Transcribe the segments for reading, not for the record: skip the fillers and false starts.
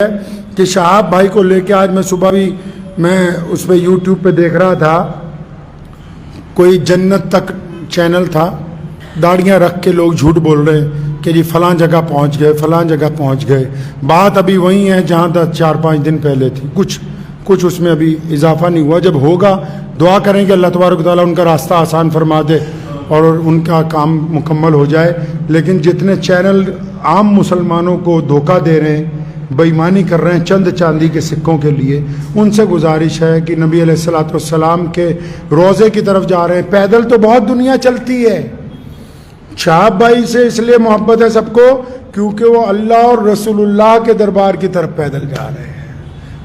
ہے کہ شہاب بھائی کو لے کے آج میں صبح بھی میں اس پہ یوٹیوب پہ دیکھ رہا تھا، کوئی جنت تک چینل تھا، داڑیاں رکھ کے لوگ جھوٹ بول رہے کہ جی فلاں جگہ پہنچ گئے، فلاں جگہ پہنچ گئے. بات ابھی وہی ہے جہاں تک 4-5 دن پہلے تھی، کچھ اس میں ابھی اضافہ نہیں ہوا. جب ہوگا دعا کریں کہ اللہ تبارک و تعالیٰ ان کا راستہ آسان فرما دے اور ان کا کام مکمل ہو جائے. لیکن جتنے چینل عام مسلمانوں کو دھوکہ دے رہے ہیں، بے ایمانی کر رہے ہیں چند چاندی کے سکوں کے لیے، ان سے گزارش ہے کہ نبی علیہ الصلوۃ والسلام کے روضے کی طرف جا رہے ہیں. پیدل تو بہت دنیا چلتی ہے. شہاب بھائی سے اس لیے محبت ہے سب کو کیونکہ وہ اللہ اور رسول اللہ کے دربار کی طرف پیدل جا رہے ہیں.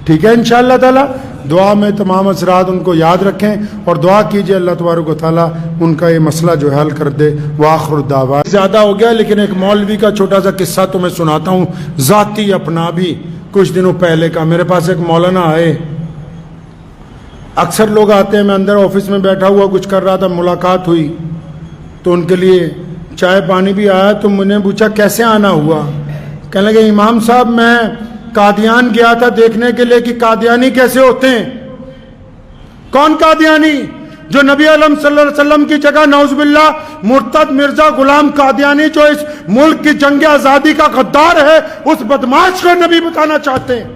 ٹھیک ہے انشاءاللہ تعالی. دعا میں تمام حضرات ان کو یاد رکھیں اور دعا کیجئے اللہ تبارک و تعالیٰ ان کا یہ مسئلہ جو حل کر دے. وآخر الدعوان. زیادہ ہو گیا لیکن ایک مولوی کا چھوٹا سا قصہ تمہیں سناتا ہوں، ذاتی اپنا بھی کچھ دنوں پہلے کا. میرے پاس ایک مولانا آئے، اکثر لوگ آتے ہیں، میں اندر آفس میں بیٹھا ہوا کچھ کر رہا تھا، ملاقات ہوئی تو ان کے لیے چائے پانی بھی آیا. تو میں نے پوچھا کیسے آنا ہوا؟ کہنے لگے امام صاحب میں قادیان گیا تھا دیکھنے کے لیے کہ قادیانی کیسے ہوتے ہیں. کون قادیانی؟ جو نبی علیہ صلی اللہ علیہ وسلم کی جگہ نعوذ باللہ مرتد مرزا غلام قادیانی جو اس ملک کی جنگ آزادی کا غدار ہے، اس بدماش کو نبی بتانا چاہتے ہیں.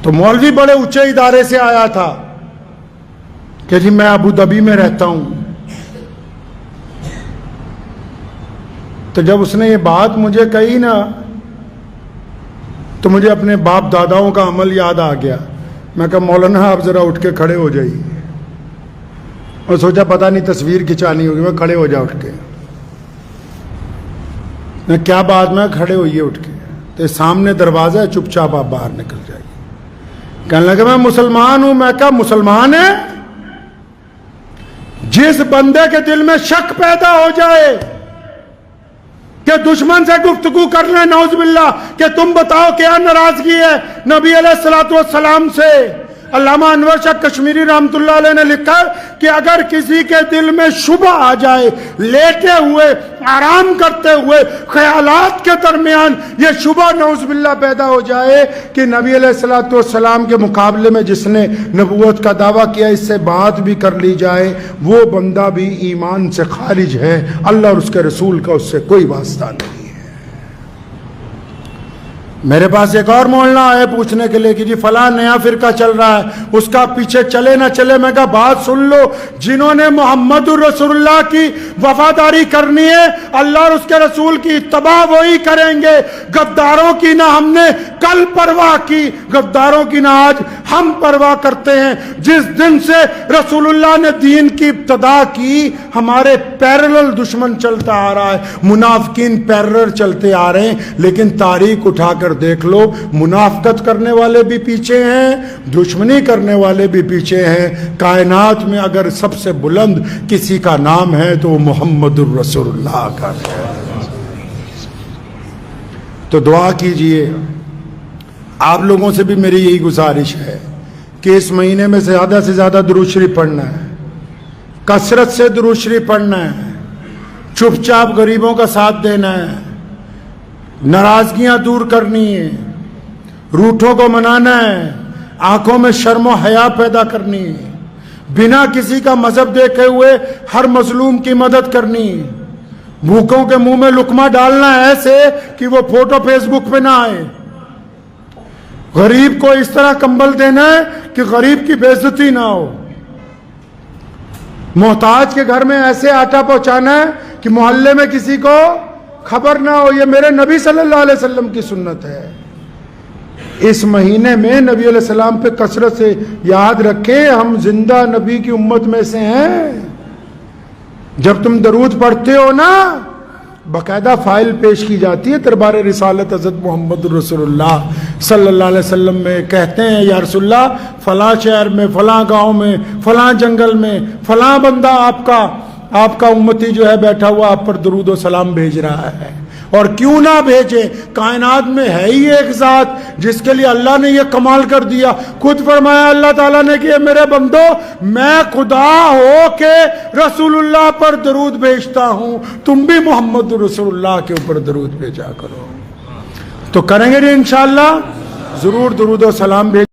تو مولوی بڑے اونچے ادارے سے آیا تھا کہ جی میں ابو دھابی میں رہتا ہوں. تو جب اس نے یہ بات مجھے کہی نا تو مجھے اپنے باپ داداؤں کا عمل یاد آ گیا. میں کہا مولانا آپ ذرا اٹھ کے کھڑے ہو جائیے. اور سوچا پتہ نہیں تصویر کھنچانی ہوگی، میں کھڑے ہو جا اٹھ کے. میں کیا بات میں کھڑے ہوئیے اٹھ کے. تو سامنے دروازہ ہے، چپ چاپ آپ باہر نکل جائیے. کہنے لگا میں مسلمان ہوں. میں کہا مسلمان ہے؟ جس بندے کے دل میں شک پیدا ہو جائے کہ دشمن سے گفتگو کر لیں نعوذ باللہ کہ تم بتاؤ کیا ناراضگی ہے نبی علیہ الصلوۃ والسلام سے. علامہ انور شاہ کشمیری رحمۃ اللہ علیہ نے لکھا کہ اگر کسی کے دل میں شبہ آ جائے، لیٹے ہوئے آرام کرتے ہوئے خیالات کے درمیان یہ شبہ نعوذ باللہ پیدا ہو جائے کہ نبی علیہ الصلوۃ والسلام کے مقابلے میں جس نے نبوت کا دعویٰ کیا اس سے بات بھی کر لی جائے، وہ بندہ بھی ایمان سے خارج ہے. اللہ اور اس کے رسول کا اس سے کوئی واسطہ نہیں. میرے پاس ایک اور مولانا آئے پوچھنے کے لیے کہ جی فلاں نیا فرقہ چل رہا ہے، اس کا پیچھے چلے نہ چلے. میں کہا بات سن لو، جنہوں نے محمد الرسول اللہ کی وفاداری کرنی ہے اللہ اور اس کے رسول کی اتباع وہی کریں گے. غداروں کی نہ ہم نے کل پرواہ کی، غداروں کی نہ آج ہم پرواہ کرتے ہیں. جس دن سے رسول اللہ نے دین کی ابتدا کی ہمارے پیرلل دشمن چلتا آ رہا ہے، منافقین پیرلل چلتے آ رہے ہیں. لیکن تاریخ اٹھا کر دیکھ لو، منافقت کرنے والے بھی پیچھے ہیں، دشمنی کرنے والے بھی پیچھے ہیں. کائنات میں اگر سب سے بلند کسی کا نام ہے تو وہ محمد الرسول اللہ کا ہے. تو دعا کیجئے. آپ لوگوں سے بھی میری یہی گزارش ہے کہ اس مہینے میں زیادہ سے زیادہ درود شریف پڑھنا ہے، کثرت سے درود شریف پڑھنا ہے، چپ چاپ غریبوں کا ساتھ دینا ہے، ناراضگیاں دور کرنی ہے، روٹھوں کو منانا ہے، آنکھوں میں شرم و حیا پیدا کرنی ہے، بنا کسی کا مذہب دیکھے ہوئے ہر مظلوم کی مدد کرنی ہے، بھوکوں کے منہ میں لقمہ ڈالنا ہے ایسے کہ وہ فوٹو فیس بک پہ نہ آئے، غریب کو اس طرح کمبل دینا ہے کہ غریب کی بے عزتی نہ ہو، محتاج کے گھر میں ایسے آٹا پہنچانا ہے کہ محلے میں کسی کو خبر نہ ہو. یہ میرے نبی صلی اللہ علیہ وسلم کی سنت ہے. اس مہینے میں نبی علیہ السلام پہ کثرت سے یاد رکھیں، ہم زندہ نبی کی امت میں سے ہیں. جب تم درود پڑھتے ہو نا باقاعدہ فائل پیش کی جاتی ہے دربار رسالت حضرت محمد رسول اللہ صلی اللہ علیہ وسلم میں. کہتے ہیں یا رسول اللہ فلاں شہر میں، فلاں گاؤں میں، فلاں جنگل میں فلاں بندہ آپ کا امتی جو ہے بیٹھا ہوا آپ پر درود و سلام بھیج رہا ہے. اور کیوں نہ بھیجے، کائنات میں ہے ہی ایک ذات جس کے لیے اللہ نے یہ کمال کر دیا. خود فرمایا اللہ تعالیٰ نے کہ میرے بندو میں خدا ہو کے رسول اللہ پر درود بھیجتا ہوں، تم بھی محمد رسول اللہ کے اوپر درود بھیجا کرو. تو کریں گے انشاءاللہ ضرور درود و سلام بھیج